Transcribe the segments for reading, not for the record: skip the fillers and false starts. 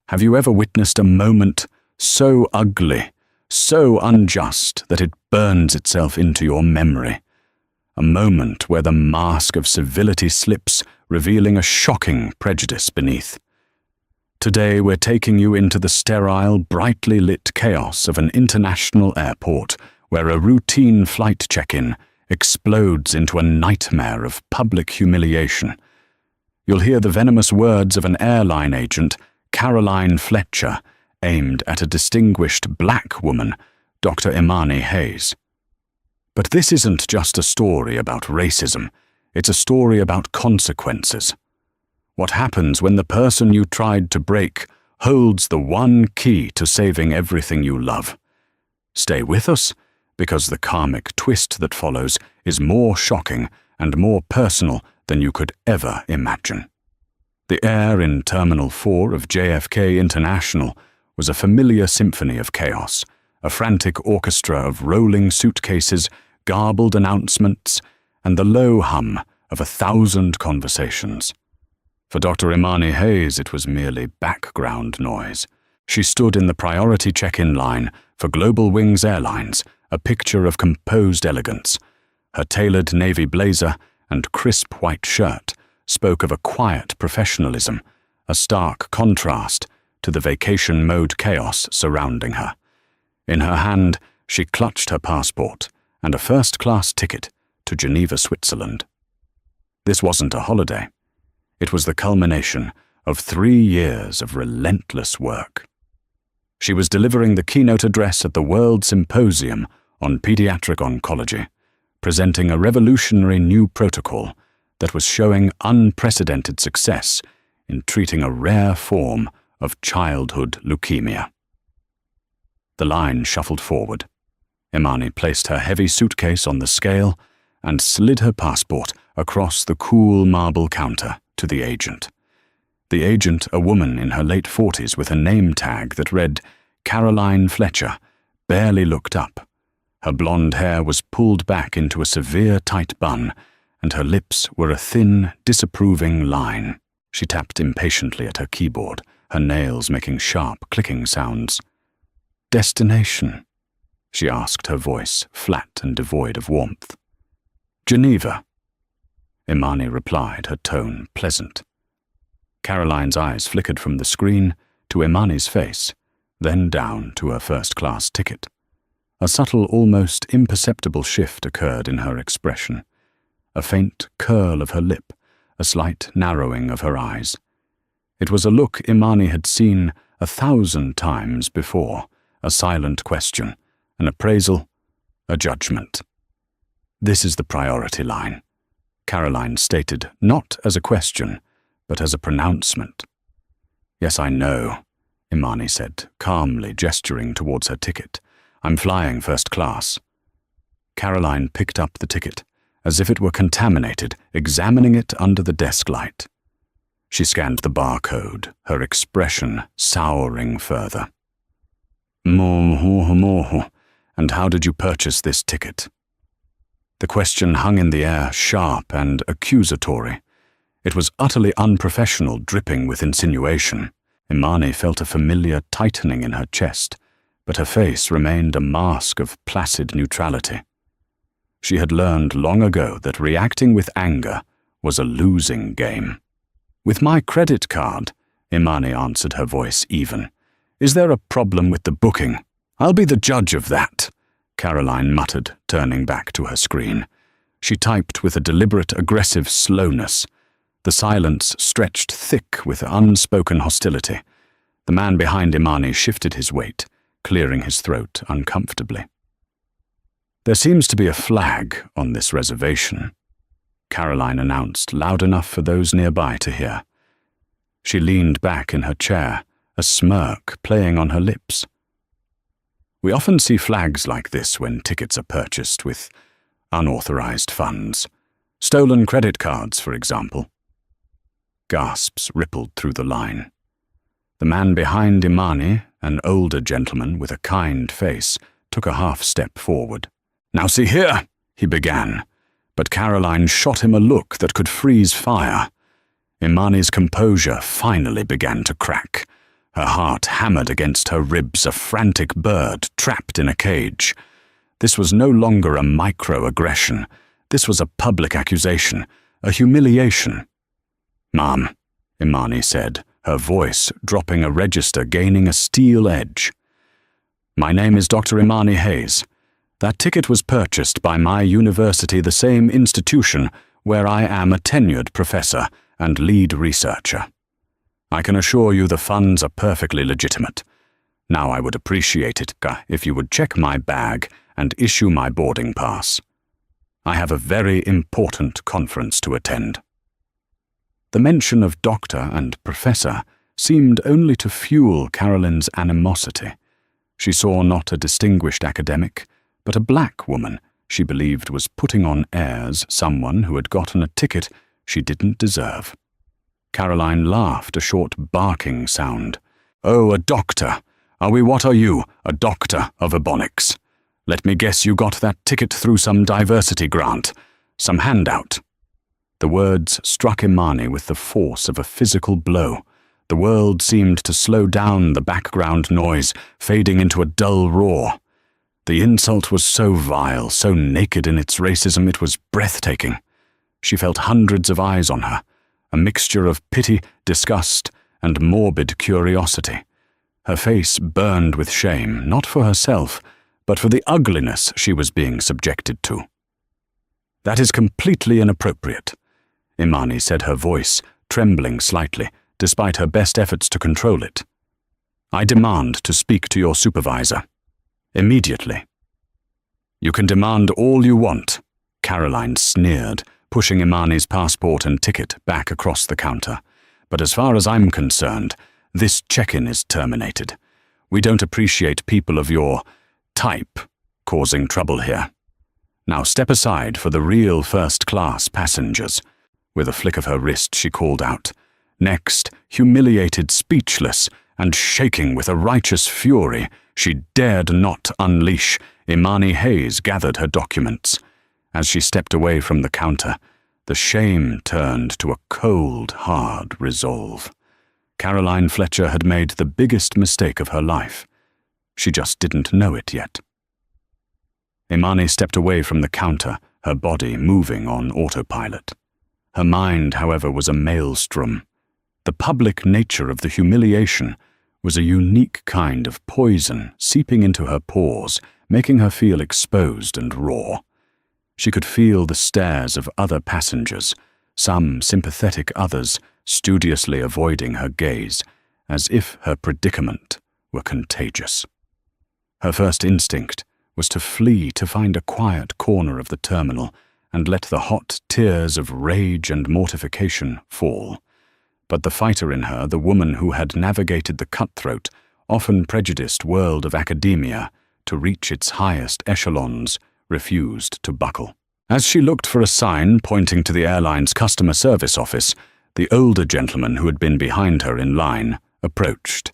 Have you ever witnessed a moment so ugly, so unjust that it burns itself into your memory? A moment where the mask of civility slips, revealing a shocking prejudice beneath. Today we're taking you into the sterile, brightly lit chaos of an international airport where a routine flight check-in explodes into a nightmare of public humiliation. You'll hear the venomous words of an airline agent, Caroline Fletcher, aimed at a distinguished black woman, Dr. Imani Hayes. But this isn't just a story about racism, it's a story about consequences. What happens when the person you tried to break holds the one key to saving everything you love? Stay with us, because the karmic twist that follows is more shocking and more personal than you could ever imagine. The air in Terminal 4 of JFK International was a familiar symphony of chaos, a frantic orchestra of rolling suitcases, garbled announcements, and the low hum of 1,000 conversations. For Dr. Imani Hayes, it was merely background noise. She stood in the priority check-in line for Global Wings Airlines, a picture of composed elegance. Her tailored navy blazer and crisp white shirt spoke of a quiet professionalism, a stark contrast to the vacation mode chaos surrounding her. In her hand, she clutched her passport and a first-class ticket to Geneva, Switzerland. This wasn't a holiday. It was the culmination of 3 years of relentless work. She was delivering the keynote address at the World Symposium on Pediatric Oncology, presenting a revolutionary new protocol that was showing unprecedented success in treating a rare form of childhood leukemia. The line shuffled forward. Imani placed her heavy suitcase on the scale and slid her passport across the cool marble counter to the agent. The agent, a woman in her late 40s with a name tag that read Caroline Fletcher, barely looked up. Her blonde hair was pulled back into a severe tight bun, and her lips were a thin, disapproving line. She tapped impatiently at her keyboard, her nails making sharp, clicking sounds. "Destination?" she asked, her voice flat and devoid of warmth. "Geneva," Imani replied, her tone pleasant. Caroline's eyes flickered from the screen to Imani's face, then down to her first-class ticket. A subtle, almost imperceptible shift occurred in her expression. A faint curl of her lip, a slight narrowing of her eyes. It was a look Imani had seen 1,000 times before, a silent question, an appraisal, a judgment. "This is the priority line," Caroline stated, not as a question, but as a pronouncement. "Yes, I know," Imani said, calmly gesturing towards her ticket. "I'm flying first class." Caroline picked up the ticket, as if it were contaminated, examining it under the desk light. She scanned the barcode, her expression souring further. "And how did you purchase this ticket?" The question hung in the air, sharp and accusatory. It was utterly unprofessional, dripping with insinuation. Imani felt a familiar tightening in her chest, but her face remained a mask of placid neutrality. She had learned long ago that reacting with anger was a losing game. "With my credit card," Imani answered, her voice even. "Is there a problem with the booking?" "I'll be the judge of that," Caroline muttered, turning back to her screen. She typed with a deliberate, aggressive slowness. The silence stretched thick with unspoken hostility. The man behind Imani shifted his weight, clearing his throat uncomfortably. "There seems to be a flag on this reservation," Caroline announced, loud enough for those nearby to hear. She leaned back in her chair, a smirk playing on her lips. "We often see flags like this when tickets are purchased with unauthorized funds. Stolen credit cards, for example." Gasps rippled through the line. The man behind Imani, an older gentleman with a kind face, took a half-step forward. "Now see here," he began, but Caroline shot him a look that could freeze fire. Imani's composure finally began to crack. Her heart hammered against her ribs, a frantic bird trapped in a cage. This was no longer a microaggression. This was a public accusation, a humiliation. "Ma'am," Imani said, her voice dropping a register, gaining a steel edge. "My name is Dr. Imani Hayes. That ticket was purchased by my university, the same institution where I am a tenured professor and lead researcher. I can assure you the funds are perfectly legitimate. Now I would appreciate it if you would check my bag and issue my boarding pass. I have a very important conference to attend." The mention of doctor and professor seemed only to fuel Caroline's animosity. She saw not a distinguished academic, but a black woman she believed was putting on airs someone who had gotten a ticket she didn't deserve. Caroline laughed, a short barking sound. "Oh, a doctor. What are you, a doctor of Ebonics? Let me guess you got that ticket through some diversity grant, some handout." The words struck Imani with the force of a physical blow. The world seemed to slow down, the background noise fading into a dull roar. The insult was so vile, so naked in its racism, it was breathtaking. She felt hundreds of eyes on her, a mixture of pity, disgust, and morbid curiosity. Her face burned with shame, not for herself, but for the ugliness she was being subjected to. "That is completely inappropriate," Imani said, her voice trembling slightly, despite her best efforts to control it. "I demand to speak to your supervisor. Immediately." "You can demand all you want," Caroline sneered, pushing Imani's passport and ticket back across the counter. "But as far as I'm concerned, this check-in is terminated. We don't appreciate people of your type causing trouble here. Now step aside for the real first-class passengers." With a flick of her wrist, she called out. Next, humiliated, speechless, and shaking with a righteous fury she dared not unleash, Imani Hayes gathered her documents. As she stepped away from the counter, the shame turned to a cold, hard resolve. Caroline Fletcher had made the biggest mistake of her life. She just didn't know it yet. Imani stepped away from the counter, her body moving on autopilot. Her mind, however, was a maelstrom. The public nature of the humiliation was a unique kind of poison seeping into her pores, making her feel exposed and raw. She could feel the stares of other passengers, some sympathetic, others studiously avoiding her gaze, as if her predicament were contagious. Her first instinct was to flee, to find a quiet corner of the terminal and let the hot tears of rage and mortification fall. But the fighter in her, the woman who had navigated the cutthroat, often prejudiced world of academia to reach its highest echelons, refused to buckle. As she looked for a sign pointing to the airline's customer service office, the older gentleman who had been behind her in line approached.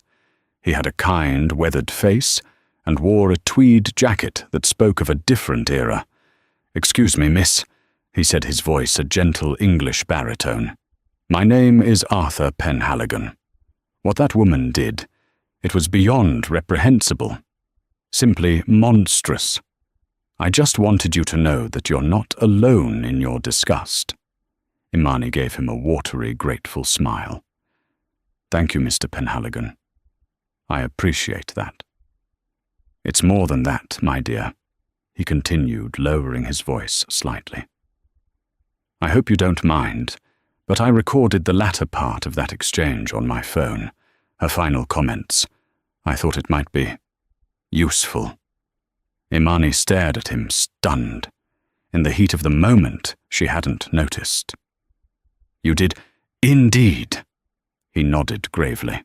He had a kind, weathered face and wore a tweed jacket that spoke of a different era. "Excuse me, miss," he said, his voice a gentle English baritone. "My name is Arthur Penhaligon. What that woman did, it was beyond reprehensible. Simply monstrous. I just wanted you to know that you're not alone in your disgust." Imani gave him a watery, grateful smile. "Thank you, Mr. Penhaligon. I appreciate that." "It's more than that, my dear," he continued, lowering his voice slightly. "I hope you don't mind, but I recorded the latter part of that exchange on my phone, her final comments. I thought it might be useful." Imani stared at him, stunned. In the heat of the moment, she hadn't noticed. "You did indeed," he nodded gravely.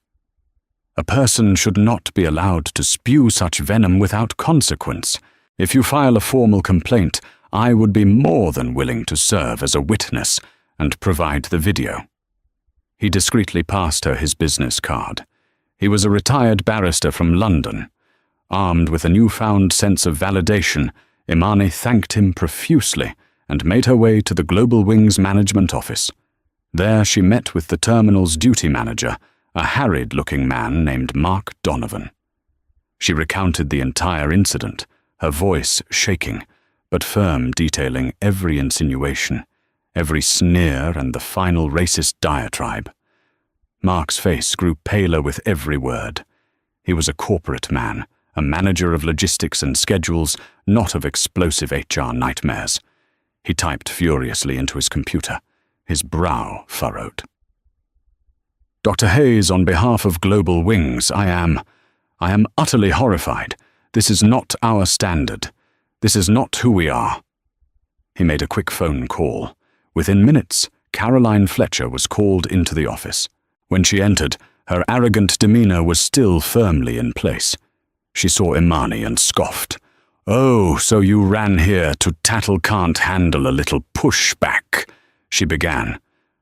"A person should not be allowed to spew such venom without consequence. If you file a formal complaint, I would be more than willing to serve as a witness and provide the video." He discreetly passed her his business card. He was a retired barrister from London. Armed with a newfound sense of validation, Imani thanked him profusely and made her way to the Global Wings management office. There she met with the terminal's duty manager, a harried-looking man named Mark Donovan. She recounted the entire incident, her voice shaking, but firm, detailing every insinuation, every sneer and the final racist diatribe. Mark's face grew paler with every word. He was a corporate man, a manager of logistics and schedules, not of explosive HR nightmares. He typed furiously into his computer, his brow furrowed. Dr. Hayes, on behalf of Global Wings, I am utterly horrified. This is not our standard. This is not who we are. He made a quick phone call. Within minutes, Caroline Fletcher was called into the office. When she entered, her arrogant demeanor was still firmly in place. She saw Imani and scoffed. "Oh, so you ran here to tattle can't handle a little pushback," she began.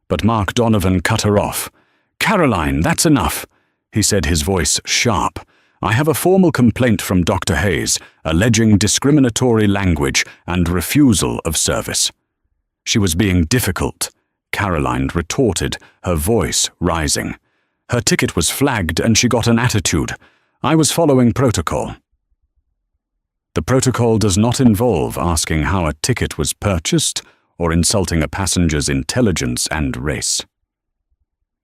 But Mark Donovan cut her off. "Caroline, that's enough," he said, his voice sharp. "I have a formal complaint from Dr. Hayes, alleging discriminatory language and refusal of service." She was being difficult, Caroline retorted, her voice rising. "Her ticket was flagged and she got an attitude. I was following protocol." "The protocol does not involve asking how a ticket was purchased or insulting a passenger's intelligence and race."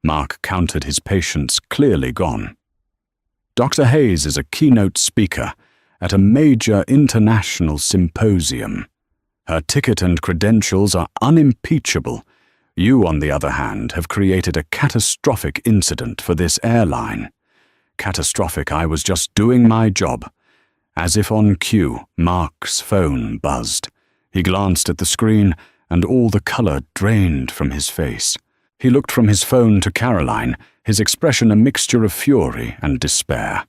Mark counted his patience, clearly gone. "Dr. Hayes is a keynote speaker at a major international symposium. Her ticket and credentials are unimpeachable. You, on the other hand, have created a catastrophic incident for this airline. Catastrophic, I was just doing my job." As if on cue, Mark's phone buzzed. He glanced at the screen, and all the color drained from his face. He looked from his phone to Caroline, his expression a mixture of fury and despair.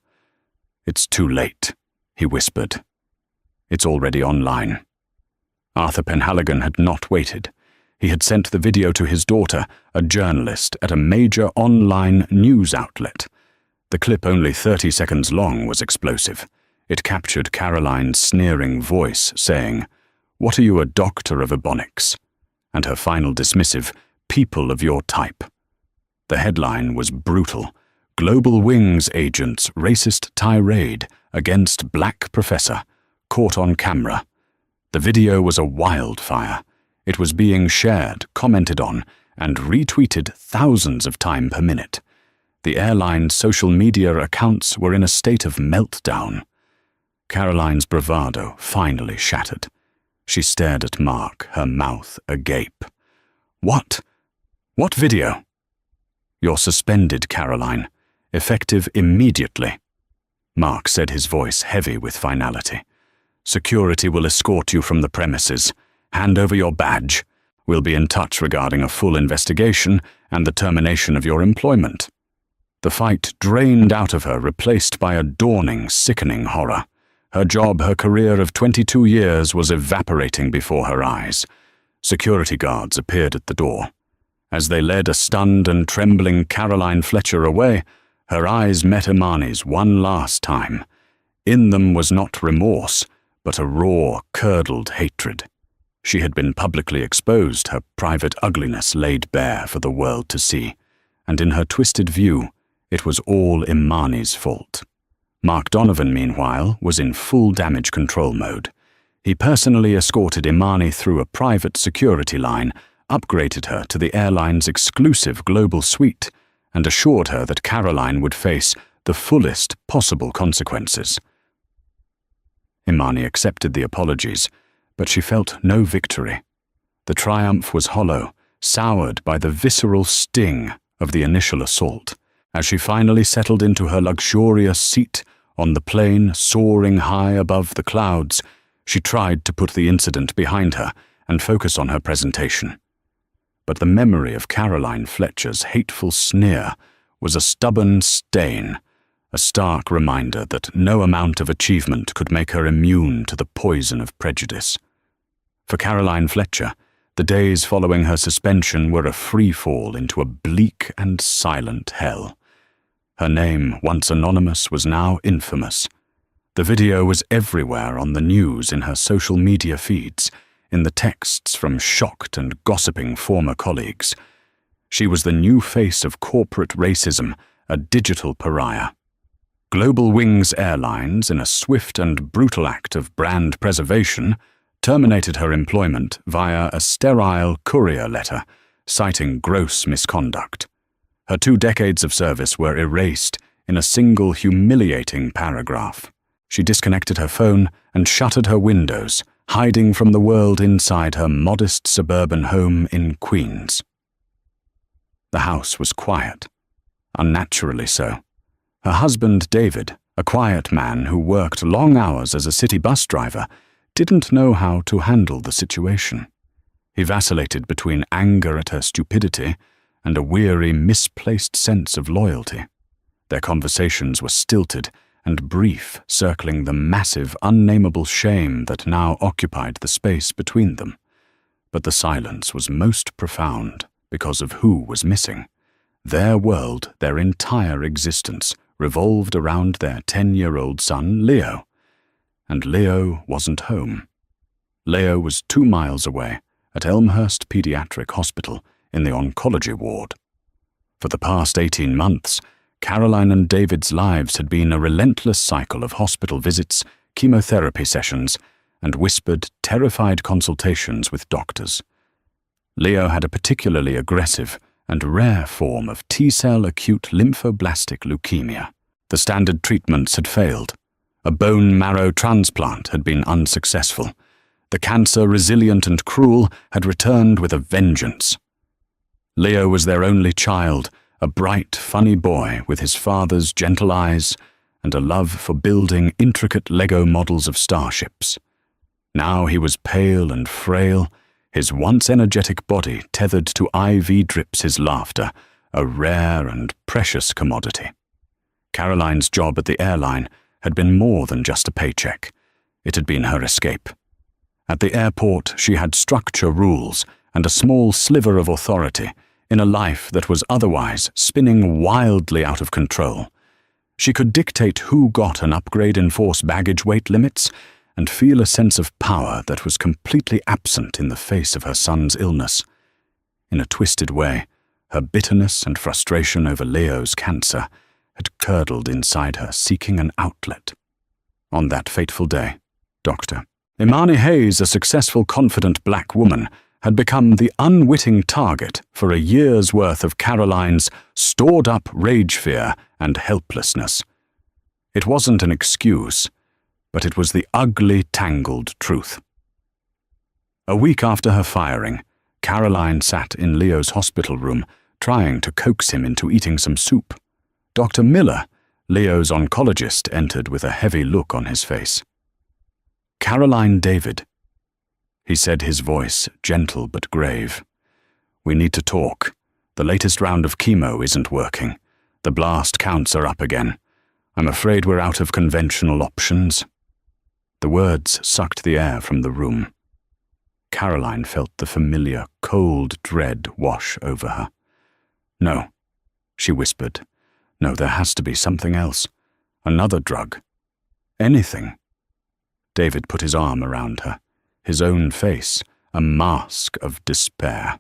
"It's too late," he whispered. "It's already online." Arthur Penhaligon had not waited. He had sent the video to his daughter, a journalist at a major online news outlet. The clip, only 30 seconds long, was explosive. It captured Caroline's sneering voice saying, "What are you, a doctor of ebonics?" and her final dismissive, "People of your type." The headline was brutal. "Global Wings agents' racist tirade against black professor, caught on camera." The video was a wildfire. It was being shared, commented on, and retweeted thousands of times per minute. The airline's social media accounts were in a state of meltdown. Caroline's bravado finally shattered. She stared at Mark, her mouth agape. "What? What video?" "You're suspended, Caroline. Effective immediately." Mark said, his voice heavy with finality. "Security will escort you from the premises. Hand over your badge. We'll be in touch regarding a full investigation and the termination of your employment." The fight drained out of her, replaced by a dawning, sickening horror. Her job, her career of 22 years, was evaporating before her eyes. Security guards appeared at the door. As they led a stunned and trembling Caroline Fletcher away, her eyes met Imani's one last time. In them was not remorse, but a raw, curdled hatred. She had been publicly exposed, her private ugliness laid bare for the world to see, and in her twisted view, it was all Imani's fault. Mark Donovan, meanwhile, was in full damage control mode. He personally escorted Imani through a private security line, upgraded her to the airline's exclusive global suite, and assured her that Caroline would face the fullest possible consequences. Imani accepted the apologies, but she felt no victory. The triumph was hollow, soured by the visceral sting of the initial assault. As she finally settled into her luxurious seat on the plane soaring high above the clouds, she tried to put the incident behind her and focus on her presentation. But the memory of Caroline Fletcher's hateful sneer was a stubborn stain, a stark reminder that no amount of achievement could make her immune to the poison of prejudice. For Caroline Fletcher, the days following her suspension were a free fall into a bleak and silent hell. Her name, once anonymous, was now infamous. The video was everywhere on the news, in her social media feeds, in the texts from shocked and gossiping former colleagues. She was the new face of corporate racism, a digital pariah. Global Wings Airlines, in a swift and brutal act of brand preservation, terminated her employment via a sterile courier letter, citing gross misconduct. Her 2 decades of service were erased in a single humiliating paragraph. She disconnected her phone and shuttered her windows, hiding from the world inside her modest suburban home in Queens. The house was quiet, unnaturally so. Her husband, David, a quiet man who worked long hours as a city bus driver, didn't know how to handle the situation. He vacillated between anger at her stupidity and a weary, misplaced sense of loyalty. Their conversations were stilted and brief, circling the massive, unnameable shame that now occupied the space between them. But the silence was most profound because of who was missing. Their world, their entire existence, revolved around their 10-year-old son, Leo. And Leo wasn't home. Leo was 2 miles away at Elmhurst Pediatric Hospital in the oncology ward. For the past 18 months, Caroline and David's lives had been a relentless cycle of hospital visits, chemotherapy sessions, and whispered, terrified consultations with doctors. Leo had a particularly aggressive and rare form of T-cell acute lymphoblastic leukemia. The standard treatments had failed. A bone marrow transplant had been unsuccessful. The cancer, resilient and cruel, had returned with a vengeance. Leo was their only child, a bright, funny boy with his father's gentle eyes and a love for building intricate Lego models of starships. Now he was pale and frail, his once energetic body tethered to IV drips his laughter, a rare and precious commodity. Caroline's job at the airline had been more than just a paycheck. It had been her escape. At the airport, she had structure, rules, and a small sliver of authority in a life that was otherwise spinning wildly out of control. She could dictate who got an upgrade in force baggage weight limits and feel a sense of power that was completely absent in the face of her son's illness. In a twisted way, her bitterness and frustration over Leo's cancer had curdled inside her, seeking an outlet. On that fateful day, Dr. Imani Hayes, a successful, confident black woman, had become the unwitting target for a year's worth of Caroline's stored-up rage fear and helplessness. It wasn't an excuse, but it was the ugly, tangled truth. A week after her firing, Caroline sat in Leo's hospital room, trying to coax him into eating some soup. Dr. Miller, Leo's oncologist, entered with a heavy look on his face. "Caroline David," he said, his voice gentle but grave. "We need to talk. The latest round of chemo isn't working. The blast counts are up again. I'm afraid we're out of conventional options." The words sucked the air from the room. Caroline felt the familiar, cold dread wash over her. "No," she whispered. "No, there has to be something else. Another drug. Anything." David put his arm around her, his own face a mask of despair.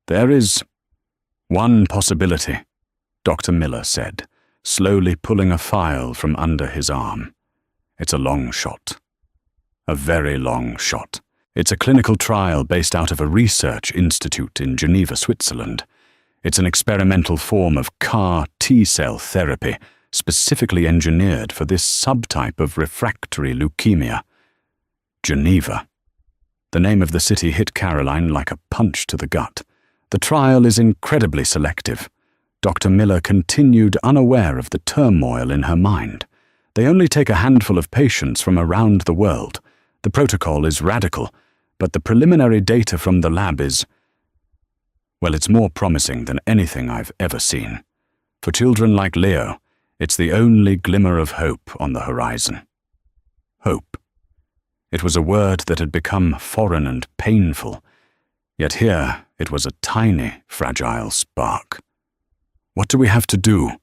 "There is one possibility," Dr. Miller said, slowly pulling a file from under his arm. "It's a long shot. A very long shot. It's a clinical trial based out of a research institute in Geneva, Switzerland. It's an experimental form of CAR T-cell therapy, specifically engineered for this subtype of refractory leukemia. Geneva. The name of the city hit Caroline like a punch to the gut. The trial is incredibly selective. Dr. Miller continued, unaware of the turmoil in her mind. They only take a handful of patients from around the world. The protocol is radical, but the preliminary data from the lab is, well, it's more promising than anything I've ever seen. For children like Leo, it's the only glimmer of hope on the horizon. Hope. It was a word that had become foreign and painful, yet here it was a tiny, fragile spark. "What do we have to do?"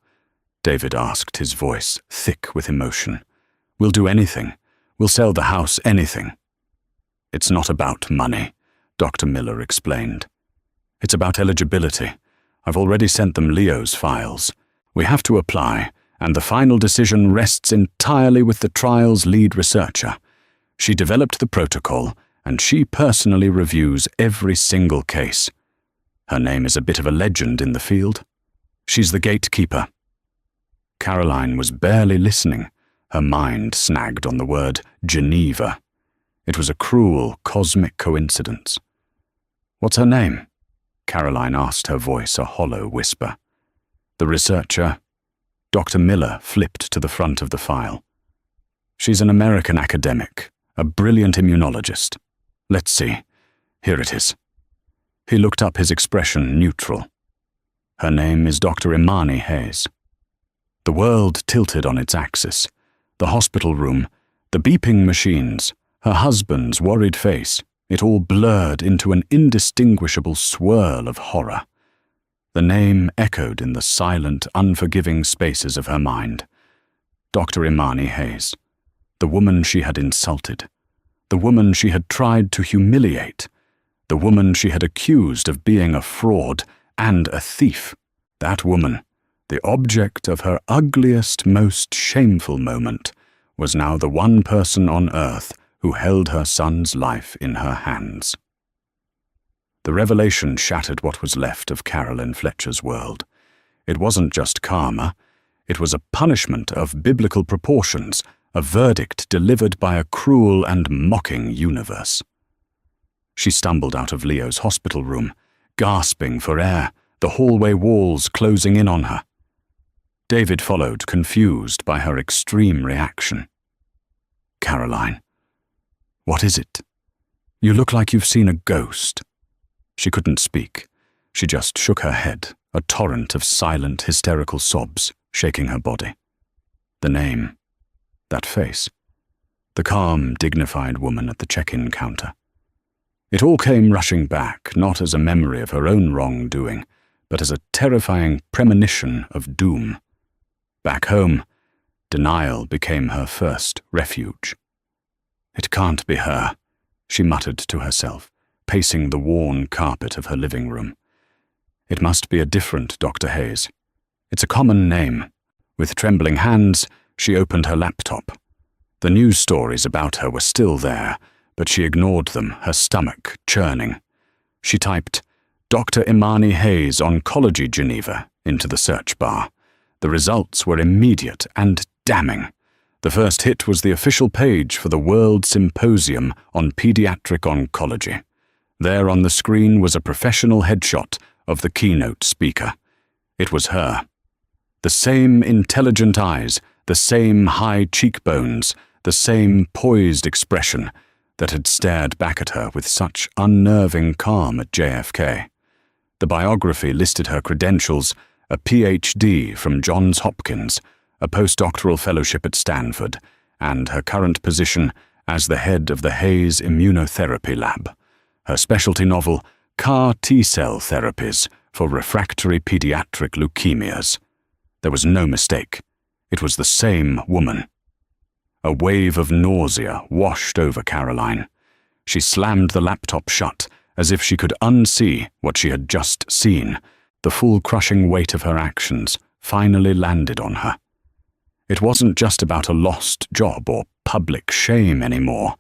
David asked, his voice thick with emotion. "We'll do anything. We'll sell the house, anything." "It's not about money," Dr. Miller explained. "It's about eligibility. I've already sent them Leo's files. We have to apply, and the final decision rests entirely with the trial's lead researcher. She developed the protocol, and she personally reviews every single case. Her name is a bit of a legend in the field. She's the gatekeeper." Caroline was barely listening, her mind snagged on the word Geneva. It was a cruel, cosmic coincidence. "What's her name?" Caroline asked, her voice a hollow whisper. The researcher, Dr. Miller, flipped to the front of the file. "She's an American academic, a brilliant immunologist. Let's see. Here it is." He looked up, his expression neutral. "Her name is Dr. Imani Hayes." The world tilted on its axis. The hospital room, the beeping machines, her husband's worried face, it all blurred into an indistinguishable swirl of horror. The name echoed in the silent, unforgiving spaces of her mind. Dr. Imani Hayes. The woman she had insulted. The woman she had tried to humiliate. The woman she had accused of being a fraud and a thief. That woman, the object of her ugliest, most shameful moment, was now the one person on earth who held her son's life in her hands. The revelation shattered what was left of Carolyn Fletcher's world. It wasn't just karma, it was a punishment of biblical proportions, a verdict delivered by a cruel and mocking universe. She stumbled out of Leo's hospital room, gasping for air, the hallway walls closing in on her. David followed, confused by her extreme reaction. "Caroline, what is it? You look like you've seen a ghost." She couldn't speak. She just shook her head, a torrent of silent, hysterical sobs shaking her body. The name, that face, the calm, dignified woman at the check-in counter. It all came rushing back, not as a memory of her own wrongdoing, but as a terrifying premonition of doom. Back home, denial became her first refuge. "It can't be her," she muttered to herself, pacing the worn carpet of her living room. "It must be a different Dr. Hayes. It's a common name." With trembling hands, she opened her laptop. The news stories about her were still there, but she ignored them, her stomach churning. She typed, "Dr. Imani Hayes, Oncology, Geneva," into the search bar. The results were immediate and damning. The first hit was the official page for the World Symposium on Pediatric Oncology. There on the screen was a professional headshot of the keynote speaker. It was her. The same intelligent eyes, the same high cheekbones, the same poised expression that had stared back at her with such unnerving calm at JFK. The biography listed her credentials: a PhD from Johns Hopkins, a postdoctoral fellowship at Stanford, and her current position as the head of the Hayes Immunotherapy Lab. Her specialty novel, CAR T-cell therapies for refractory pediatric leukemias. There was no mistake. It was the same woman. A wave of nausea washed over Caroline. She slammed the laptop shut, as if she could unsee what she had just seen. The full crushing weight of her actions finally landed on her. It wasn't just about a lost job or public shame anymore.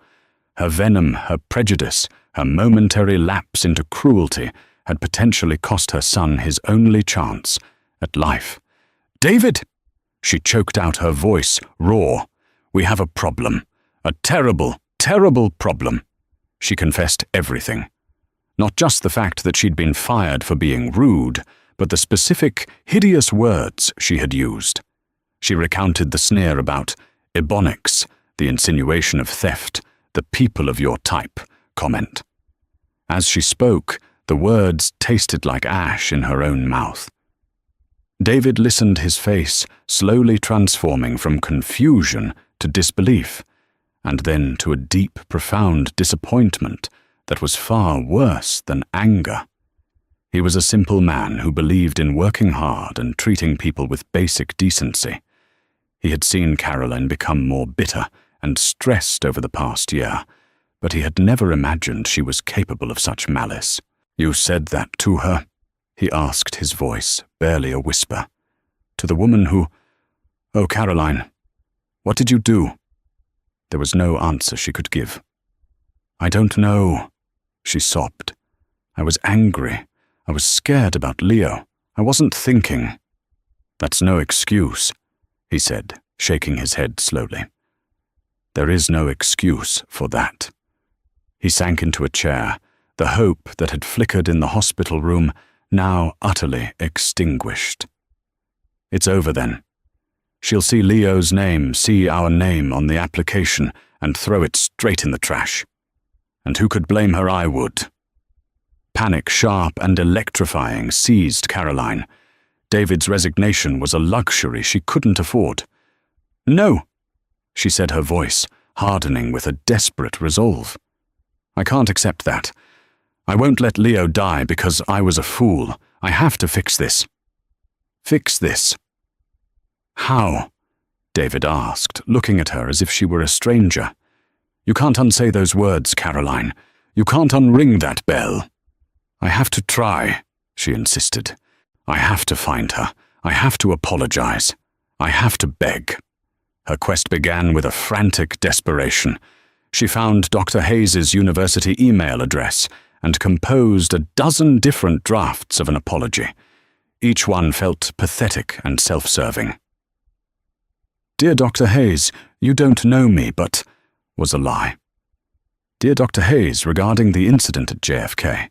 Her venom, her prejudice, her momentary lapse into cruelty had potentially cost her son his only chance at life. "David!" She choked out, her voice raw. "We have a problem. A terrible, terrible problem." She confessed everything. Not just the fact that she'd been fired for being rude, but the specific, hideous words she had used. She recounted the sneer about ebonics, the insinuation of theft, the people of your type comment. As she spoke, the words tasted like ash in her own mouth. David listened, his face slowly transforming from confusion to disbelief, and then to a deep, profound disappointment that was far worse than anger. He was a simple man who believed in working hard and treating people with basic decency. He had seen Caroline become more bitter and stressed over the past year, but he had never imagined she was capable of such malice. "You said that to her?" he asked, his voice barely a whisper. To the woman who... "Oh, Caroline, what did you do?" There was no answer she could give. "I don't know," she sobbed. "I was angry. I was scared about Leo. I wasn't thinking." "That's no excuse," he said, shaking his head slowly. "There is no excuse for that." He sank into a chair, the hope that had flickered in the hospital room now utterly extinguished. "It's over then. She'll see Leo's name, see our name on the application, and throw it straight in the trash. And who could blame her? I would." Panic, sharp and electrifying, seized Caroline. David's resignation was a luxury she couldn't afford. "No," she said, her voice hardening with a desperate resolve. "I can't accept that. I won't let Leo die because I was a fool. I have to fix this." "Fix this?" "How?" David asked, looking at her as if she were a stranger. "You can't unsay those words, Caroline. You can't unring that bell." "I have to try," she insisted. "I have to find her. I have to apologize. I have to beg." Her quest began with a frantic desperation. She found Dr. Hayes's university email address and composed a dozen different drafts of an apology. Each one felt pathetic and self-serving. "Dear Dr. Hayes, you don't know me, but..." was a lie. "Dear Dr. Hayes, regarding the incident at JFK,"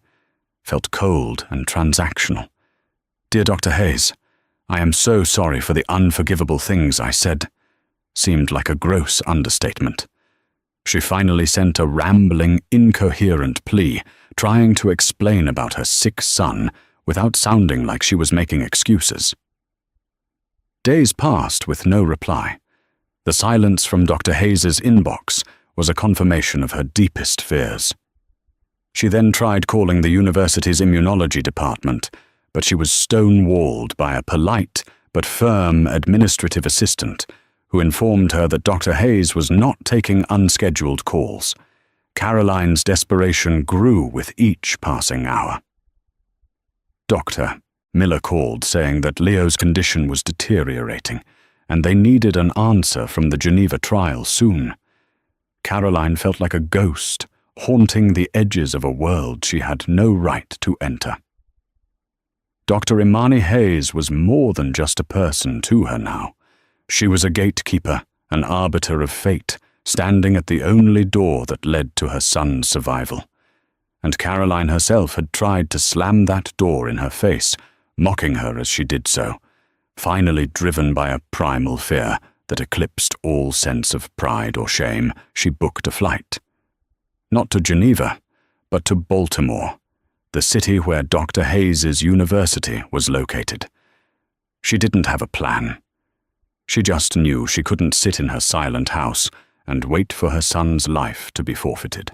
felt cold and transactional. "Dear Dr. Hayes, I am so sorry for the unforgivable things I said," seemed like a gross understatement. She finally sent a rambling, incoherent plea, trying to explain about her sick son without sounding like she was making excuses. Days passed with no reply. The silence from Dr. Hayes's inbox was a confirmation of her deepest fears. She then tried calling the university's immunology department, but she was stonewalled by a polite but firm administrative assistant who informed her that Dr. Hayes was not taking unscheduled calls. Caroline's desperation grew with each passing hour. "Doctor," Miller called, saying that Leo's condition was deteriorating, and they needed an answer from the Geneva trial soon. Caroline felt like a ghost, haunting the edges of a world she had no right to enter. Dr. Imani Hayes was more than just a person to her now. She was a gatekeeper, an arbiter of fate, standing at the only door that led to her son's survival. And Caroline herself had tried to slam that door in her face, mocking her as she did so, finally driven by a primal fear that eclipsed all sense of pride or shame. She booked a flight. Not to Geneva, but to Baltimore, the city where Dr. Hayes's university was located. She didn't have a plan. She just knew she couldn't sit in her silent house and wait for her son's life to be forfeited.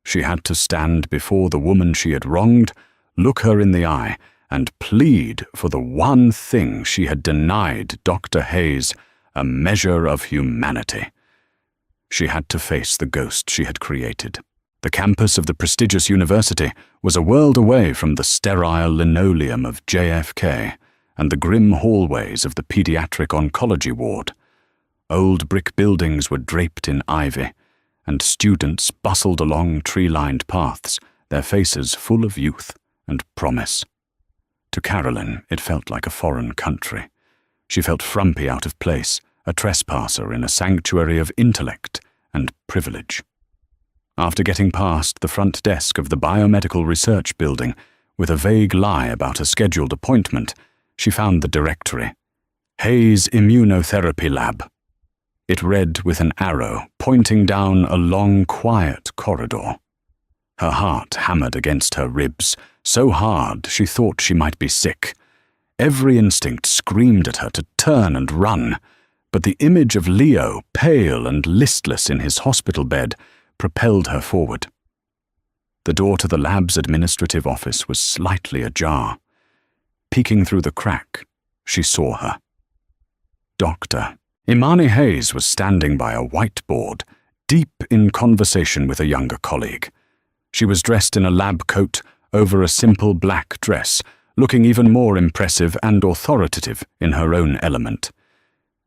She had to stand before the woman she had wronged, look her in the eye, and plead for the one thing she had denied Dr. Hayes, a measure of humanity. She had to face the ghost she had created. The campus of the prestigious university was a world away from the sterile linoleum of JFK and the grim hallways of the pediatric oncology ward. Old brick buildings were draped in ivy, and students bustled along tree-lined paths, their faces full of youth and promise. To Caroline, it felt like a foreign country. She felt frumpy, out of place, a trespasser in a sanctuary of intellect and privilege. After getting past the front desk of the biomedical research building with a vague lie about a scheduled appointment, she found the directory. Hayes Immunotherapy Lab. It read with an arrow pointing down a long, quiet corridor. Her heart hammered against her ribs, so hard she thought she might be sick. Every instinct screamed at her to turn and run, but the image of Leo, pale and listless in his hospital bed, propelled her forward. The door to the lab's administrative office was slightly ajar. Peeking through the crack, she saw her. Dr. Imani Hayes was standing by a whiteboard, deep in conversation with a younger colleague. She was dressed in a lab coat over a simple black dress, looking even more impressive and authoritative in her own element.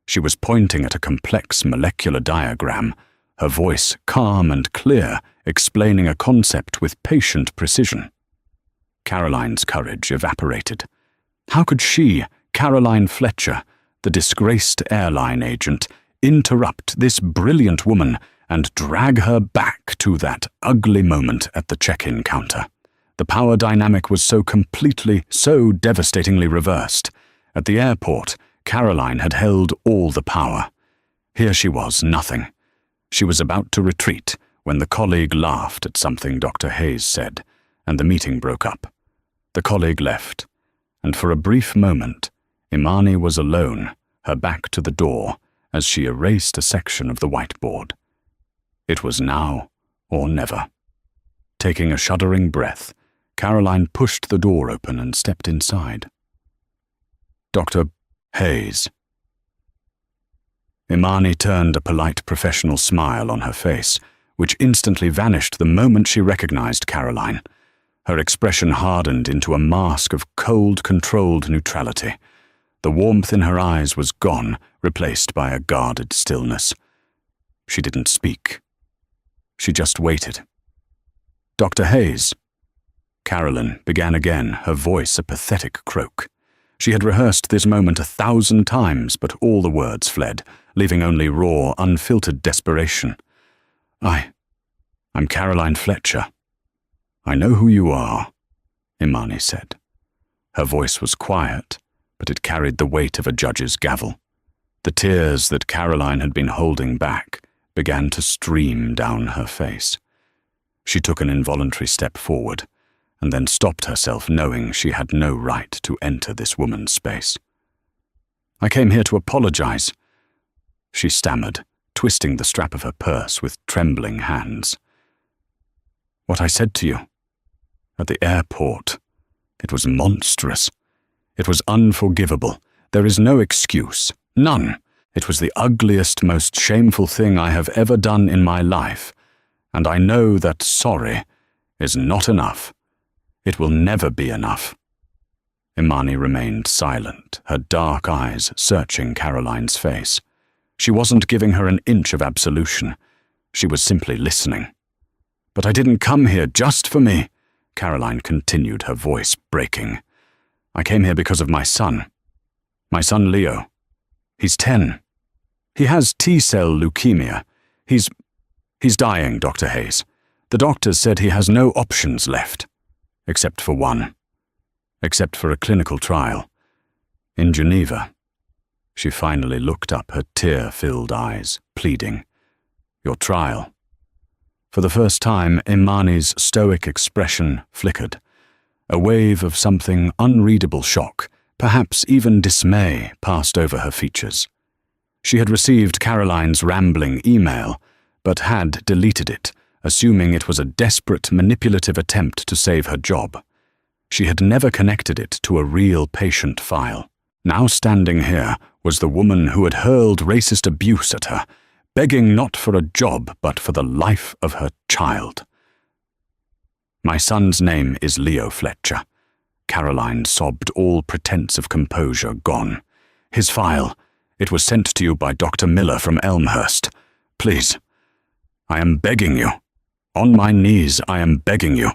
She was pointing at a complex molecular diagram, her voice calm and clear, explaining a concept with patient precision. Caroline's courage evaporated. How could she, Caroline Fletcher, the disgraced airline agent, interrupt this brilliant woman and drag her back to that ugly moment at the check-in counter? The power dynamic was so completely, so devastatingly reversed. At the airport, Caroline had held all the power. Here she was, nothing. She was about to retreat when the colleague laughed at something Dr. Hayes said, and the meeting broke up. The colleague left, and for a brief moment, Imani was alone, her back to the door, as she erased a section of the whiteboard. It was now or never. Taking a shuddering breath, Caroline pushed the door open and stepped inside. Dr. Hayes. Imani turned a polite professional smile on her face, which instantly vanished the moment she recognized Caroline. Her expression hardened into a mask of cold, controlled neutrality. The warmth in her eyes was gone, replaced by a guarded stillness. She didn't speak. She just waited. Dr. Hayes. Caroline began again, her voice a pathetic croak. She had rehearsed this moment 1,000 times, but all the words fled, leaving only raw, unfiltered desperation. I'm Caroline Fletcher. I know who you are, Imani said. Her voice was quiet, but it carried the weight of a judge's gavel. The tears that Caroline had been holding back began to stream down her face. She took an involuntary step forward, and then stopped herself knowing she had no right to enter this woman's space. I came here to apologize, she stammered, twisting the strap of her purse with trembling hands. What I said to you at the airport, it was monstrous. It was unforgivable. There is no excuse, none. It was the ugliest, most shameful thing I have ever done in my life, and I know that sorry is not enough. It will never be enough. Imani remained silent, her dark eyes searching Caroline's face. She wasn't giving her an inch of absolution. She was simply listening. But I didn't come here just for me, Caroline continued, her voice breaking. I came here because of my son Leo. He's 10. He has T-cell leukemia. He's dying, Dr. Hayes. The doctors said he has no options left. Except for one. Except for a clinical trial. In Geneva. She finally looked up, her tear-filled eyes, pleading. Your trial. For the first time, Imani's stoic expression flickered. A wave of something unreadable shock, perhaps even dismay, passed over her features. She had received Caroline's rambling email, but had deleted it, assuming it was a desperate, manipulative attempt to save her job. She had never connected it to a real patient file. Now standing here was the woman who had hurled racist abuse at her, begging not for a job but for the life of her child. My son's name is Leo Fletcher. Caroline sobbed, all pretense of composure gone. His file, it was sent to you by Dr. Miller from Elmhurst. Please, I am begging you. On my knees, I am begging you.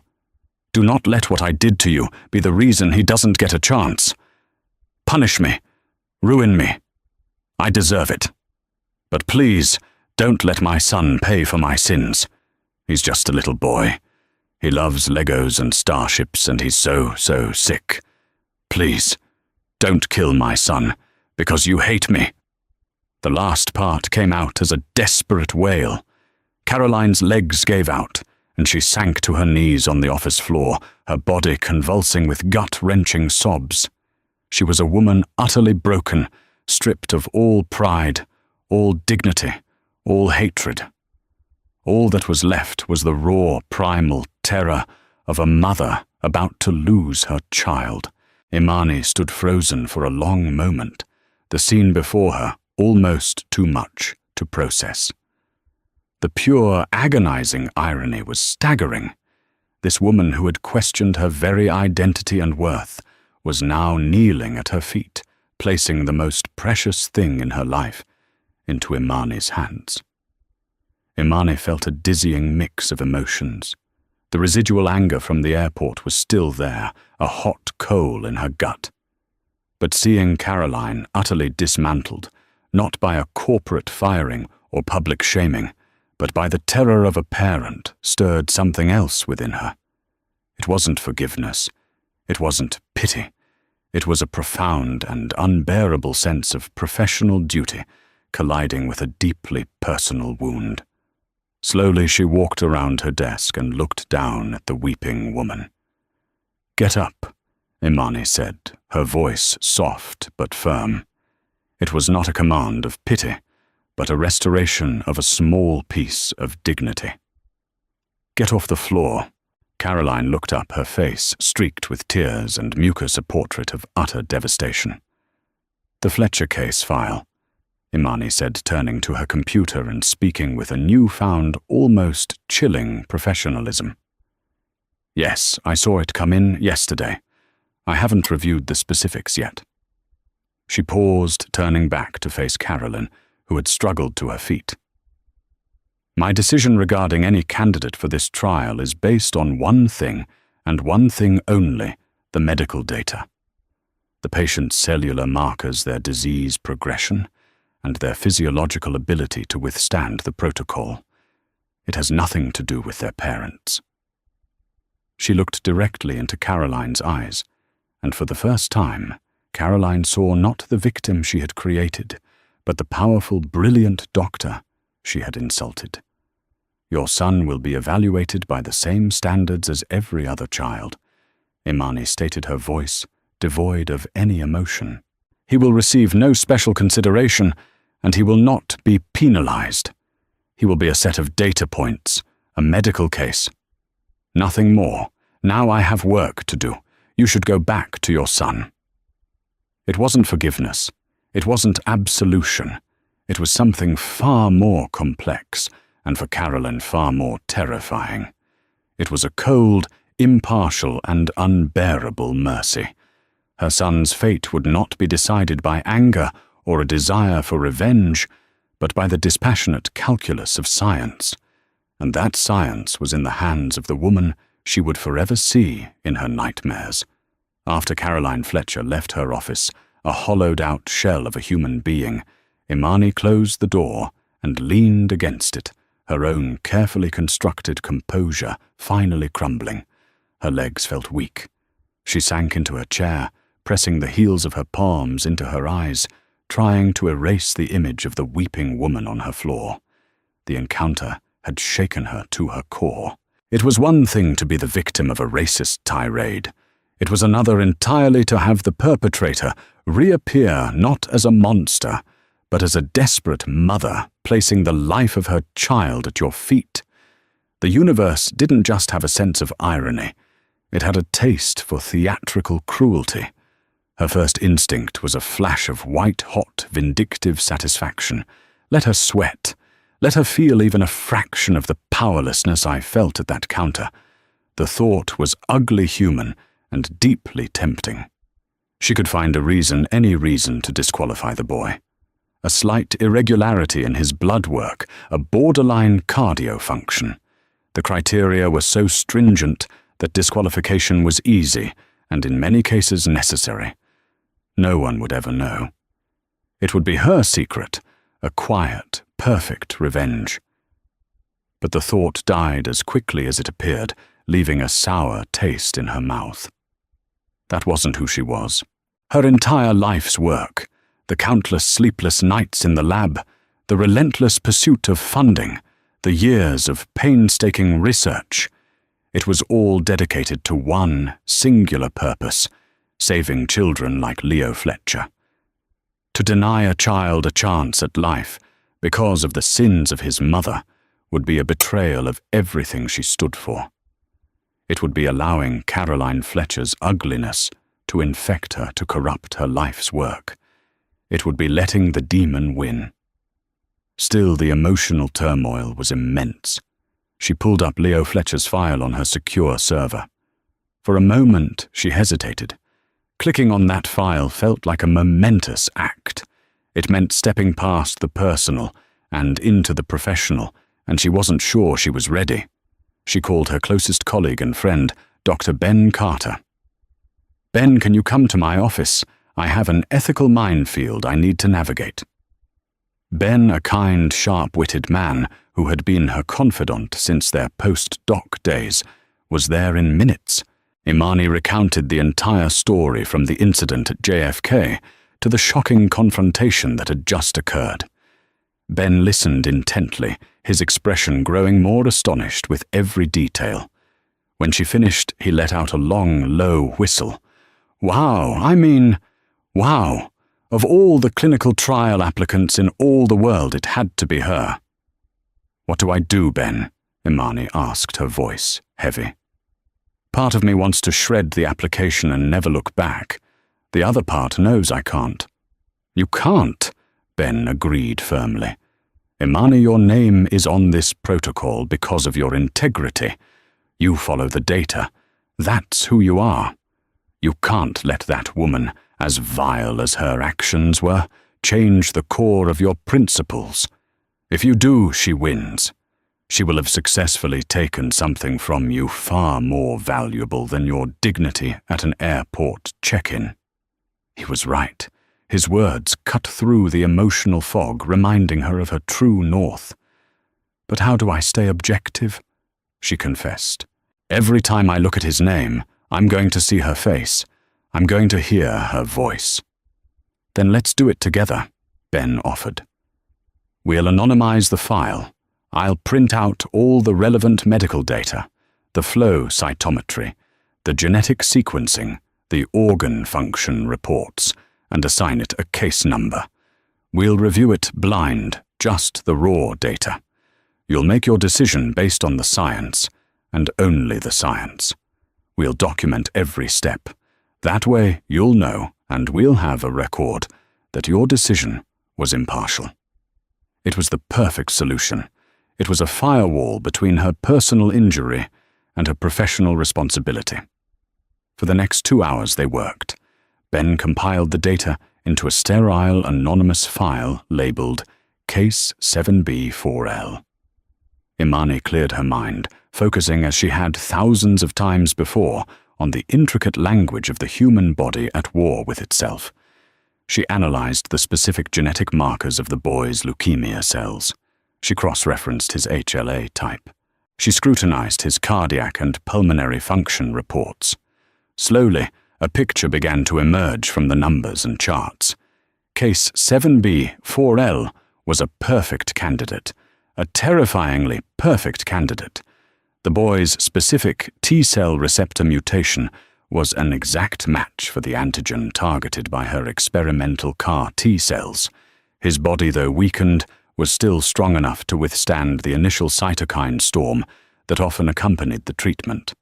Do not let what I did to you be the reason he doesn't get a chance. Punish me. Ruin me. I deserve it. But please, don't let my son pay for my sins. He's just a little boy. He loves Legos and starships, and he's so sick. Please, don't kill my son, because you hate me. The last part came out as a desperate wail. Caroline's legs gave out, and she sank to her knees on the office floor, her body convulsing with gut-wrenching sobs. She was a woman utterly broken, stripped of all pride, all dignity, all hatred. All that was left was the raw, primal terror of a mother about to lose her child. Imani stood frozen for a long moment, the scene before her almost too much to process. The pure, agonizing irony was staggering. This woman who had questioned her very identity and worth was now kneeling at her feet, placing the most precious thing in her life into Imani's hands. Imani felt a dizzying mix of emotions. The residual anger from the airport was still there, a hot coal in her gut. But seeing Caroline utterly dismantled, not by a corporate firing or public shaming, but by the terror of a parent, stirred something else within her. It wasn't forgiveness. It wasn't pity. It was a profound and unbearable sense of professional duty colliding with a deeply personal wound. Slowly she walked around her desk and looked down at the weeping woman. "Get up," Imani said, her voice soft but firm. It was not a command of pity, but a restoration of a small piece of dignity. "Get off the floor." Caroline looked up, her face streaked with tears and mucus, a portrait of utter devastation. "The Fletcher case file," Imani said, turning to her computer and speaking with a newfound, almost chilling professionalism. "Yes, I saw it come in yesterday. I haven't reviewed the specifics yet." She paused, turning back to face Carolyn, who had struggled to her feet. "My decision regarding any candidate for this trial is based on one thing, and one thing only, the medical data. The patient's cellular markers, their disease progression, and their physiological ability to withstand the protocol. It has nothing to do with their parents." She looked directly into Caroline's eyes, and for the first time, Caroline saw not the victim she had created, but the powerful, brilliant doctor she had insulted. "Your son will be evaluated by the same standards as every other child," Imani stated, her voice devoid of any emotion. "He will receive no special consideration, and he will not be penalized. He will be a set of data points, a medical case. Nothing more. Now I have work to do. You should go back to your son." It wasn't forgiveness. It wasn't absolution. It was something far more complex, and for Carolyn far more terrifying. It was a cold, impartial, and unbearable mercy. Her son's fate would not be decided by anger or a desire for revenge, but by the dispassionate calculus of science. And that science was in the hands of the woman she would forever see in her nightmares. After Caroline Fletcher left her office, a hollowed-out shell of a human being, Imani closed the door and leaned against it, her own carefully constructed composure finally crumbling. Her legs felt weak. She sank into her chair, pressing the heels of her palms into her eyes, trying to erase the image of the weeping woman on her floor. The encounter had shaken her to her core. It was one thing to be the victim of a racist tirade. It was another entirely to have the perpetrator reappear not as a monster, but as a desperate mother placing the life of her child at your feet. The universe didn't just have a sense of irony. It had a taste for theatrical cruelty. Her first instinct was a flash of white-hot, vindictive satisfaction. Let her sweat. Let her feel even a fraction of the powerlessness I felt at that counter. The thought was ugly human and deeply tempting. She could find a reason, any reason, to disqualify the boy. A slight irregularity in his blood work, a borderline cardio function. The criteria were so stringent that disqualification was easy and in many cases necessary. No one would ever know. It would be her secret, a quiet, perfect revenge. But the thought died as quickly as it appeared, leaving a sour taste in her mouth. That wasn't who she was. Her entire life's work, the countless sleepless nights in the lab, the relentless pursuit of funding, the years of painstaking research, it was all dedicated to one singular purpose: saving children like Leo Fletcher. To deny a child a chance at life because of the sins of his mother would be a betrayal of everything she stood for. It would be allowing Caroline Fletcher's ugliness to infect her, to corrupt her life's work. It would be letting the demon win. Still, the emotional turmoil was immense. She pulled up Leo Fletcher's file on her secure server. For a moment, she hesitated. Clicking on that file felt like a momentous act. It meant stepping past the personal and into the professional, and she wasn't sure she was ready. She called her closest colleague and friend, Dr. Ben Carter. "Ben, can you come to my office? I have an ethical minefield I need to navigate." Ben, a kind, sharp-witted man who had been her confidant since their post-doc days, was there in minutes. Imani recounted the entire story from the incident at JFK to the shocking confrontation that had just occurred. Ben listened intently, his expression growing more astonished with every detail. When she finished, he let out a long, low whistle. Wow! Of all the clinical trial applicants in all the world, it had to be her. "What do I do, Ben?" Imani asked, her voice heavy. "Part of me wants to shred the application and never look back. The other part knows I can't." "You can't," Ben agreed firmly. "Imani, your name is on this protocol because of your integrity. You follow the data. That's who you are. You can't let that woman, as vile as her actions were, change the core of your principles. If you do, she wins. She will have successfully taken something from you far more valuable than your dignity at an airport check-in." He was right. His words cut through the emotional fog, reminding her of her true north. "But how do I stay objective?" she confessed. "Every time I look at his name, I'm going to see her face. I'm going to hear her voice." "Then let's do it together," Ben offered. "We'll anonymize the file. I'll print out all the relevant medical data, the flow cytometry, the genetic sequencing, the organ function reports, and assign it a case number. We'll review it blind, just the raw data. You'll make your decision based on the science, and only the science. We'll document every step. That way you'll know, and we'll have a record, that your decision was impartial." It was the perfect solution. It was a firewall between her personal injury and her professional responsibility. For the next 2 hours they worked. Ben compiled the data into a sterile, anonymous file labeled Case 7B4L. Imani cleared her mind, focusing as she had thousands of times before on the intricate language of the human body at war with itself. She analyzed the specific genetic markers of the boy's leukemia cells. She cross-referenced his HLA type. She scrutinized his cardiac and pulmonary function reports. Slowly, a picture began to emerge from the numbers and charts. Case 7B4L was a perfect candidate, a terrifyingly perfect candidate. The boy's specific T-cell receptor mutation was an exact match for the antigen targeted by her experimental CAR T-cells. His body, though weakened, was still strong enough to withstand the initial cytokine storm that often accompanied the treatment.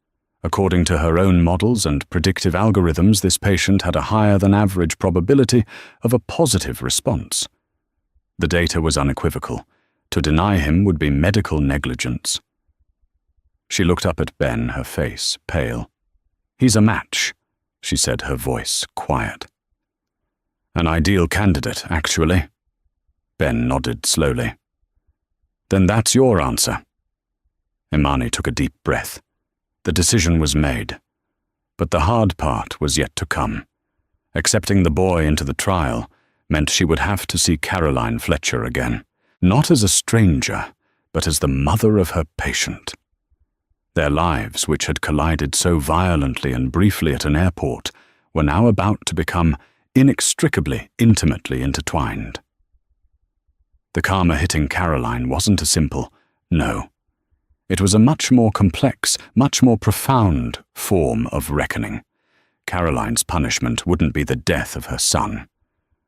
According to her own models and predictive algorithms, this patient had a higher-than-average probability of a positive response. The data was unequivocal. To deny him would be medical negligence. She looked up at Ben, her face pale. "He's a match," she said, her voice quiet. "An ideal candidate, actually." Ben nodded slowly. "Then that's your answer." Imani took a deep breath. The decision was made. But the hard part was yet to come. Accepting the boy into the trial meant she would have to see Caroline Fletcher again, not as a stranger, but as the mother of her patient. Their lives, which had collided so violently and briefly at an airport, were now about to become inextricably, intimately intertwined. The karma hitting Caroline wasn't a simple no. It was a much more complex, much more profound form of reckoning. Caroline's punishment wouldn't be the death of her son.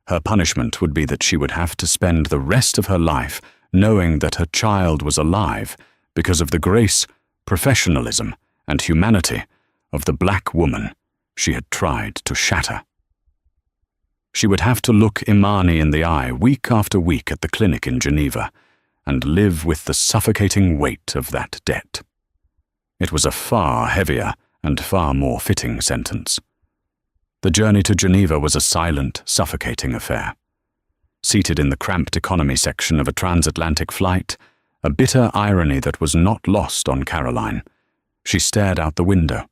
Her punishment would be that she would have to spend the rest of her life knowing that her child was alive because of the grace, professionalism, and humanity of the black woman she had tried to shatter. She would have to look Imani in the eye week after week at the clinic in Geneva and live with the suffocating weight of that debt. It was a far heavier and far more fitting sentence. The journey to Geneva was a silent, suffocating affair. Seated in the cramped economy section of a transatlantic flight, a bitter irony that was not lost on Caroline, she stared out the window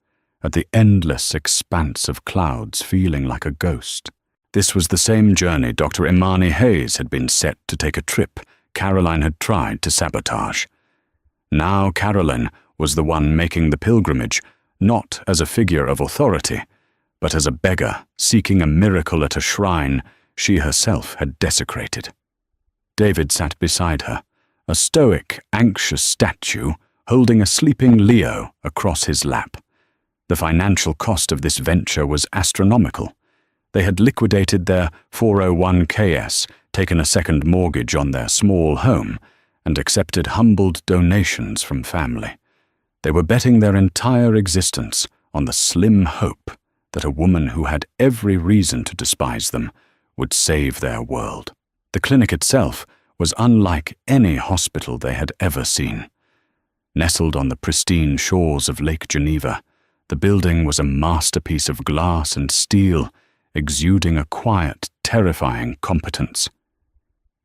at the endless expanse of clouds, feeling like a ghost. This was the same journey Dr. Imani Hayes had been set to take a trip Caroline had tried to sabotage. Now Caroline was the one making the pilgrimage, not as a figure of authority, but as a beggar seeking a miracle at a shrine she herself had desecrated. David sat beside her, a stoic, anxious statue holding a sleeping Leo across his lap. The financial cost of this venture was astronomical. They had liquidated their 401ks, taken a second mortgage on their small home, and accepted humbled donations from family. They were betting their entire existence on the slim hope that a woman who had every reason to despise them would save their world. The clinic itself was unlike any hospital they had ever seen. Nestled on the pristine shores of Lake Geneva, the building was a masterpiece of glass and steel, exuding a quiet, terrifying competence.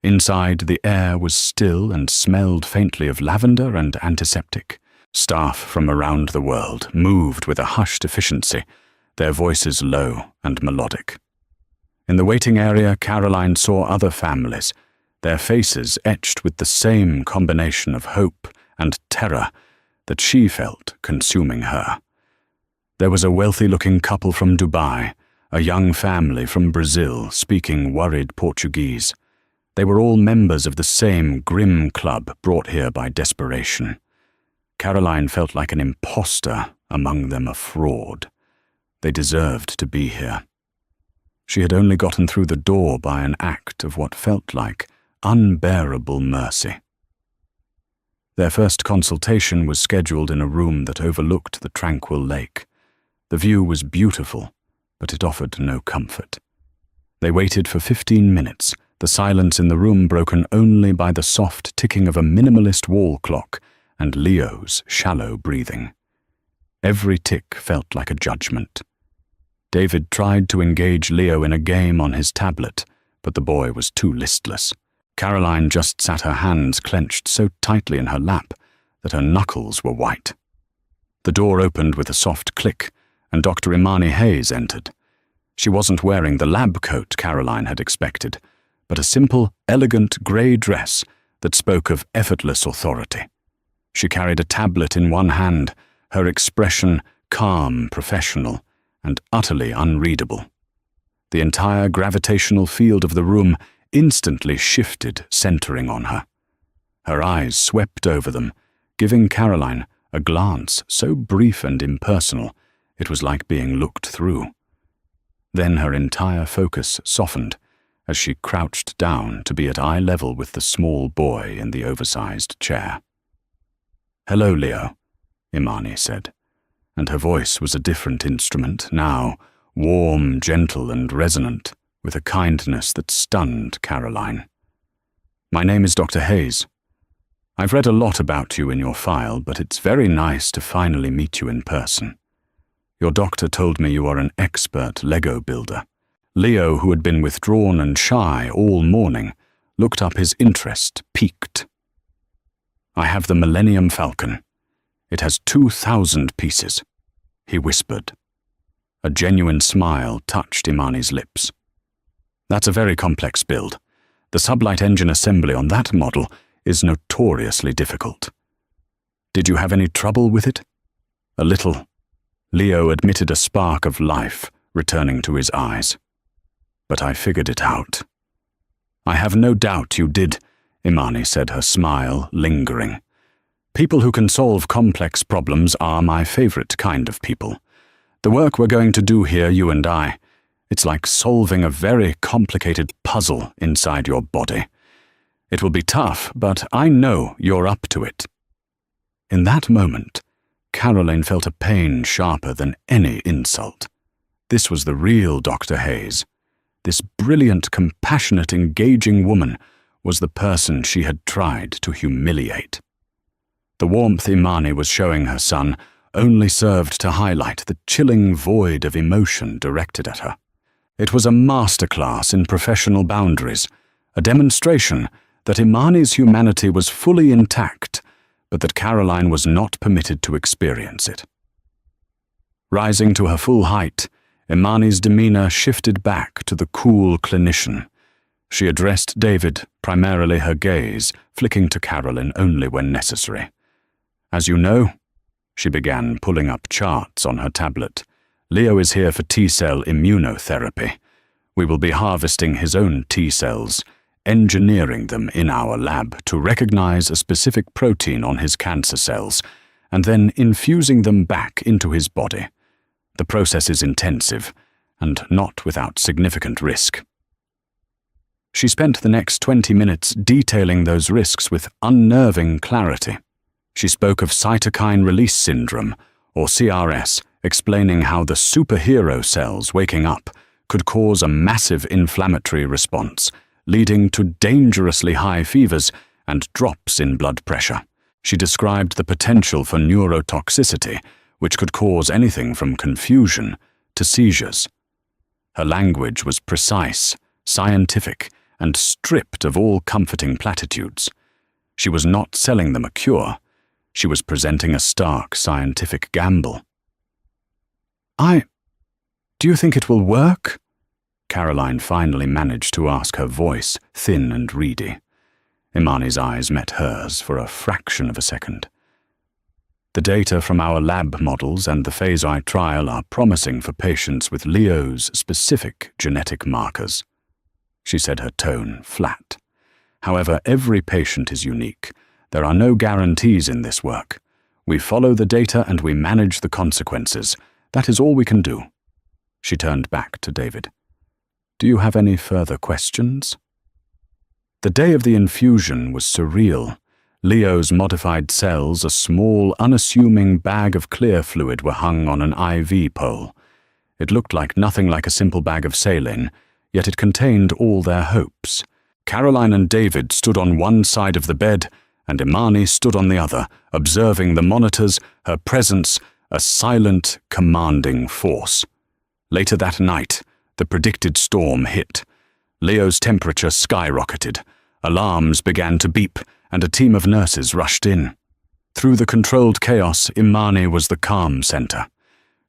Inside, the air was still and smelled faintly of lavender and antiseptic. Staff from around the world moved with a hushed efficiency, their voices low and melodic. In the waiting area, Caroline saw other families, their faces etched with the same combination of hope and terror that she felt consuming her. There was a wealthy-looking couple from Dubai, a young family from Brazil speaking worried Portuguese. They were all members of the same grim club brought here by desperation. Caroline felt like an imposter, among them a fraud. They deserved to be here. She had only gotten through the door by an act of what felt like unbearable mercy. Their first consultation was scheduled in a room that overlooked the tranquil lake. The view was beautiful, but it offered no comfort. They waited for 15 minutes, the silence in the room broken only by the soft ticking of a minimalist wall clock and Leo's shallow breathing. Every tick felt like a judgment. David tried to engage Leo in a game on his tablet, but the boy was too listless. Caroline just sat her hands clenched so tightly in her lap that her knuckles were white. The door opened with a soft click, and Dr. Imani Hayes entered. She wasn't wearing the lab coat Caroline had expected, but a simple, elegant grey dress that spoke of effortless authority. She carried a tablet in one hand, her expression calm, professional, and utterly unreadable. The entire gravitational field of the room instantly shifted, centering on her. Her eyes swept over them, giving Caroline a glance so brief and impersonal it was like being looked through. Then her entire focus softened as she crouched down to be at eye level with the small boy in the oversized chair. "Hello, Leo," Imani said, and her voice was a different instrument now, warm, gentle, and resonant, with a kindness that stunned Caroline. "My name is Dr. Hayes. I've read a lot about you in your file, but it's very nice to finally meet you in person. Your doctor told me you are an expert Lego builder." Leo, who had been withdrawn and shy all morning, looked up, his interest piqued. "I have the Millennium Falcon. It has 2,000 pieces," he whispered. A genuine smile touched Imani's lips. "That's a very complex build. The sublight engine assembly on that model is notoriously difficult. Did you have any trouble with it?" "A little." Leo admitted a spark of life returning to his eyes. "But I figured it out." "I have no doubt you did," Imani said, her smile lingering. "People who can solve complex problems are my favorite kind of people. The work we're going to do here, you and I, it's like solving a very complicated puzzle inside your body. It will be tough, but I know you're up to it." In that moment, Caroline felt a pain sharper than any insult. This was the real Dr. Hayes. This brilliant, compassionate, engaging woman was the person she had tried to humiliate. The warmth Imani was showing her son only served to highlight the chilling void of emotion directed at her. It was a masterclass in professional boundaries, a demonstration that Imani's humanity was fully intact, but that Caroline was not permitted to experience it. Rising to her full height, Imani's demeanor shifted back to the cool clinician. She addressed David, primarily her gaze, flicking to Caroline only when necessary. "As you know," she began, pulling up charts on her tablet, "Leo is here for T-cell immunotherapy. We will be harvesting his own T-cells, engineering them in our lab to recognize a specific protein on his cancer cells, and then infusing them back into his body. The process is intensive, and not without significant risk." She spent the next 20 minutes detailing those risks with unnerving clarity. She spoke of cytokine release syndrome, or CRS, explaining how the superhero cells waking up could cause a massive inflammatory response, leading to dangerously high fevers and drops in blood pressure. She described the potential for neurotoxicity, which could cause anything from confusion to seizures. Her language was precise, scientific, and stripped of all comforting platitudes. She was not selling them a cure. She was presenting a stark scientific gamble. Do you think it will work?" Caroline finally managed to ask, her voice thin and reedy. Imani's eyes met hers for a fraction of a second. "The data from our lab models and the phase I trial are promising for patients with Leo's specific genetic markers," she said, her tone flat. "However, every patient is unique. There are no guarantees in this work. We follow the data and we manage the consequences. That is all we can do." She turned back to David. "Do you have any further questions?" The day of the infusion was surreal. Leo's modified cells, a small, unassuming bag of clear fluid, were hung on an IV pole. It looked nothing like a simple bag of saline, yet it contained all their hopes. Caroline and David stood on one side of the bed, and Imani stood on the other, observing the monitors, her presence, a silent, commanding force. Later that night, the predicted storm hit. Leo's temperature skyrocketed. Alarms began to beep, and a team of nurses rushed in. Through the controlled chaos, Imani was the calm center.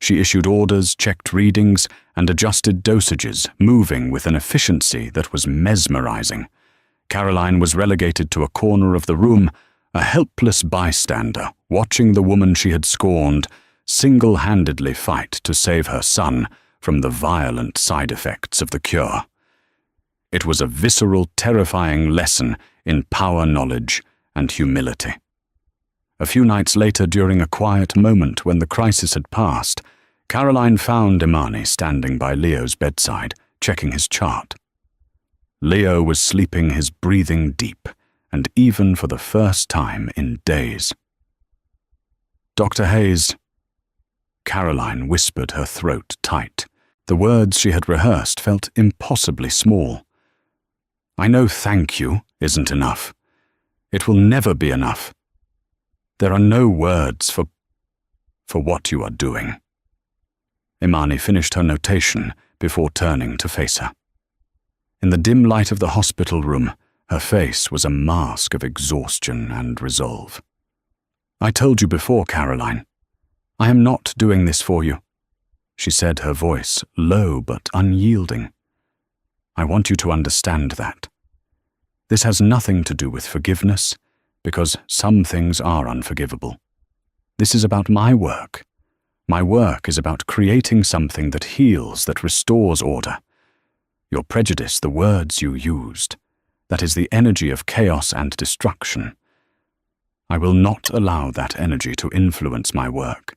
She issued orders, checked readings, and adjusted dosages, moving with an efficiency that was mesmerizing. Caroline was relegated to a corner of the room, a helpless bystander, watching the woman she had scorned single-handedly fight to save her son from the violent side effects of the cure. It was a visceral, terrifying lesson in power knowledge and humility. A few nights later, during a quiet moment when the crisis had passed, Caroline found Imani standing by Leo's bedside, checking his chart. Leo was sleeping, his breathing deep, and even for the first time in days. "Dr. Hayes," Caroline whispered, her throat tight. The words she had rehearsed felt impossibly small. "I know thank you isn't enough. It will never be enough. There are no words for what you are doing." Imani finished her notation before turning to face her. In the dim light of the hospital room, her face was a mask of exhaustion and resolve. "I told you before, Caroline. I am not doing this for you," she said, her voice low but unyielding. "I want you to understand that. This has nothing to do with forgiveness, because some things are unforgivable. This is about my work. My work is about creating something that heals, that restores order. Your prejudice, the words you used, that is the energy of chaos and destruction. I will not allow that energy to influence my work.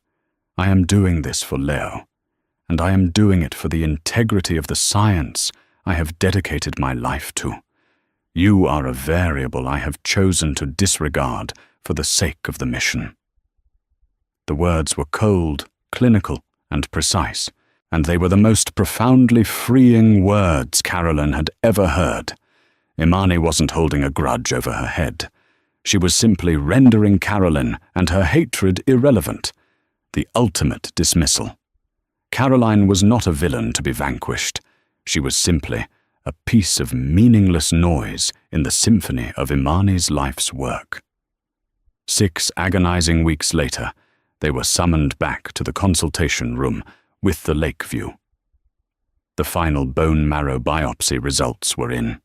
I am doing this for Leo, and I am doing it for the integrity of the science I have dedicated my life to. You are a variable I have chosen to disregard for the sake of the mission." The words were cold, clinical, and precise, and they were the most profoundly freeing words Caroline had ever heard. Imani wasn't holding a grudge over her head. She was simply rendering Caroline and her hatred irrelevant. the ultimate dismissal. Caroline was not a villain to be vanquished. She was simply a piece of meaningless noise in the symphony of Imani's life's work. 6 agonizing weeks later, they were summoned back to the consultation room with the lake view. The final bone marrow biopsy results were in.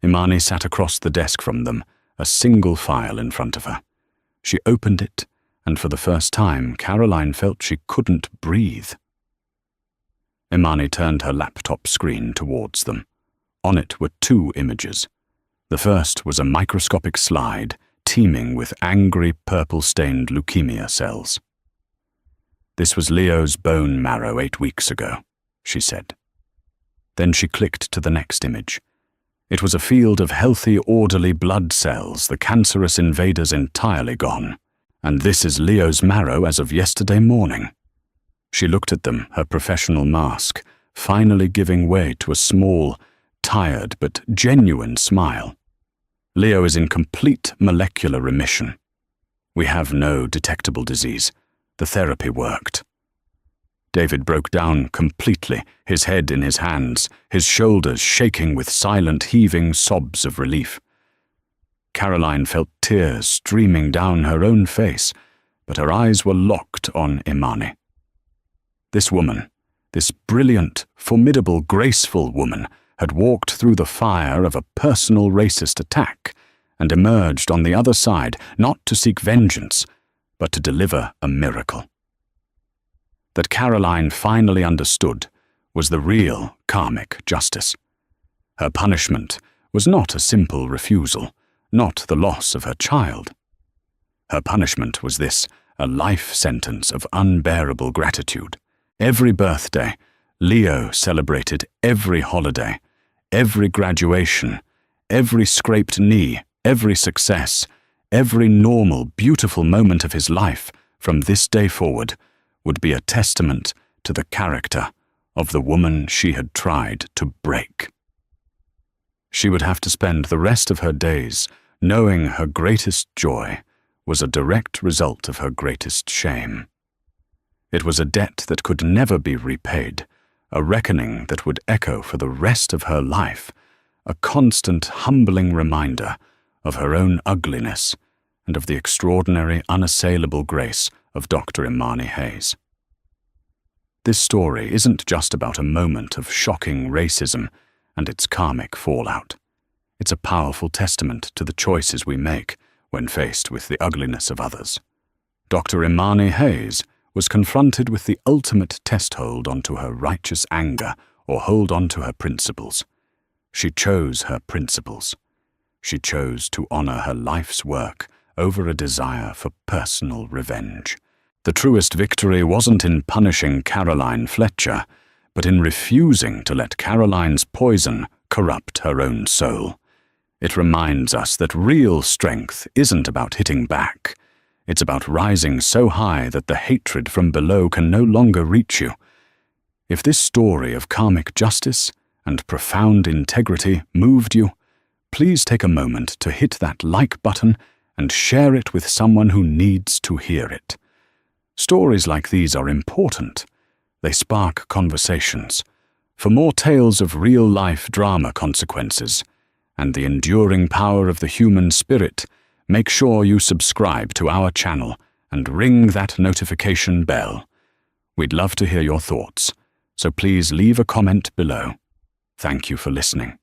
Imani sat across the desk from them, a single file in front of her. She opened it, and for the first time, Caroline felt she couldn't breathe. Imani turned her laptop screen towards them. On it were 2 images. The first was a microscopic slide teeming with angry purple-stained leukemia cells. "This was Leo's bone marrow 8 weeks ago," she said. Then she clicked to the next image. It was a field of healthy, orderly blood cells, the cancerous invaders entirely gone. "And this is Leo's marrow as of yesterday morning." She looked at them, her professional mask, finally giving way to a small, tired but genuine smile. "Leo is in complete molecular remission. We have no detectable disease. The therapy worked." David broke down completely, his head in his hands, his shoulders shaking with silent, heaving sobs of relief. Caroline felt tears streaming down her own face, but her eyes were locked on Imani. This woman, this brilliant, formidable, graceful woman, had walked through the fire of a personal racist attack and emerged on the other side not to seek vengeance, but to deliver a miracle. That Caroline finally understood was the real karmic justice. Her punishment was not a simple refusal, not the loss of her child. Her punishment was this, a life sentence of unbearable gratitude. Every birthday, Leo celebrated every holiday, every graduation, every scraped knee, every success, every normal, beautiful moment of his life from this day forward would be a testament to the character of the woman she had tried to break. She would have to spend the rest of her days knowing her greatest joy was a direct result of her greatest shame. It was a debt that could never be repaid, a reckoning that would echo for the rest of her life, a constant, humbling reminder of her own ugliness and of the extraordinary, unassailable grace of Dr. Imani Hayes. This story isn't just about a moment of shocking racism and its karmic fallout. It's a powerful testament to the choices we make when faced with the ugliness of others. Dr. Imani Hayes was confronted with the ultimate test: hold onto her righteous anger or hold onto her principles. She chose her principles. She chose to honor her life's work over a desire for personal revenge. The truest victory wasn't in punishing Caroline Fletcher, but in refusing to let Caroline's poison corrupt her own soul. It reminds us that real strength isn't about hitting back. It's about rising so high that the hatred from below can no longer reach you. If this story of karmic justice and profound integrity moved you, please take a moment to hit that like button and share it with someone who needs to hear it. Stories like these are important. They spark conversations. For more tales of real-life drama consequences and the enduring power of the human spirit, make sure you subscribe to our channel and ring that notification bell. We'd love to hear your thoughts, so please leave a comment below. Thank you for listening.